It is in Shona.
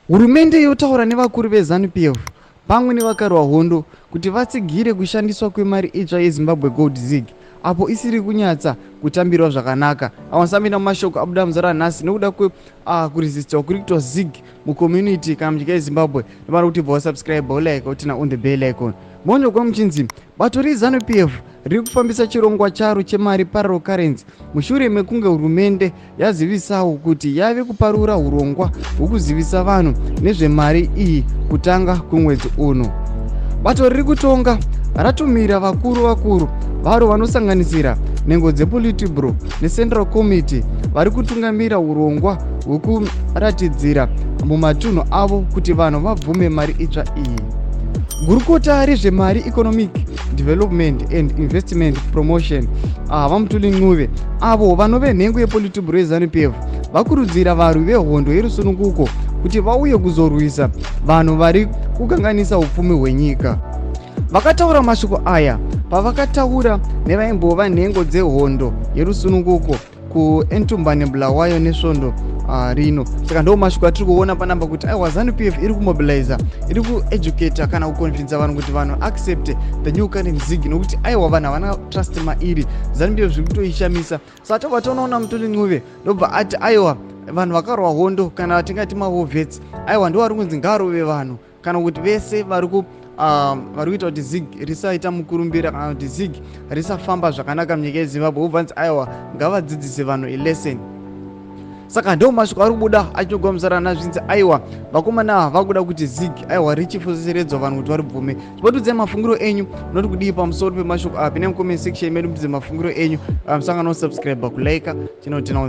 Hurumende yotaura nevakuru veZANU-PF pamwe nevakarwa hondo kuti vatsigire kushandiswa kwemari itsva yeZimbabwe Gold ZiG apo isiri kunyatsa kutambirwa zvakanaka. Avasamina mumashoko abuda muzara nhasi nekuda kuresistwa kuri kuitwa ZiG mucommunity kana munyika yeZimbabwe. Ndomara kuti bva subscribe like utina on the bell icon. Monyo kwa mchinzi bato reZANU-PF riri kufambisa chirongwa charo chemari parallel currency mushure mekunge hurumende yazivisawo kuti yave kuparura urongwa hwekuzivisa vanhu nezvemari iyi kutanga kwemwedzi uno. Bato riri kutonga ratumira vakuru varo vanosanganisira nhengo dzepolitburo neCentral Committee vari kutungamira urongwa hwekuratidzira mumatunhu avo kuti vanhu vabvume mari itsva iyi. Gurukota rezvemari Economic Development and Investment Promotion vamutuli Ncube avo vanove nhengo yepolitburo yeZANU-PF vakurudzira varwi vehondo yerusununguko kuti vauye kuzorwisa vanhu vari kukanganisa upfumi hwenyika. Vakataura mashoko aya pavakataura nevaimbova nhengo dzehondo yerusununguko kuEntumbane Bulawayo nesvondo rino. Saka ndo mashoko atiri kuona panamba kuti aiwa ZANU-PF iri kumobiliza, iri kueducata kana kuconvinsa vanhu kuti vanhu accept the new current ZiG nokuti aiwa vanhu havana trust mairi ZANU-PF zviri kutoishamisa. Saka tobva tonoona mutoli Ncube ndobva ati aiwa vanhu vakarwa hondo kana vatingati mavovhets aiwa ndo vari kunzi ngaarove vanhu kana kuti vese vari kuita kuti ZiG risaita mukurumbira kana kuti ZiG risafamba zvakanaka munyika yeZimbabwe. Obva nzi aiwa ngavadzidzise vanhu lesson. Saka ndo mashoko ari kubuda achigwa muzara nazvinzi aiwa vakomana vakuda kuti ZiG aiwa richifuseredzwa vanhu kuti varibvume. Tipotudzai mafungiro enyu noti kudii pamusoro pemashoko apa. Pine mucomment section medu mudze mafungiro enyu. Musangano subscribe kulike chinotina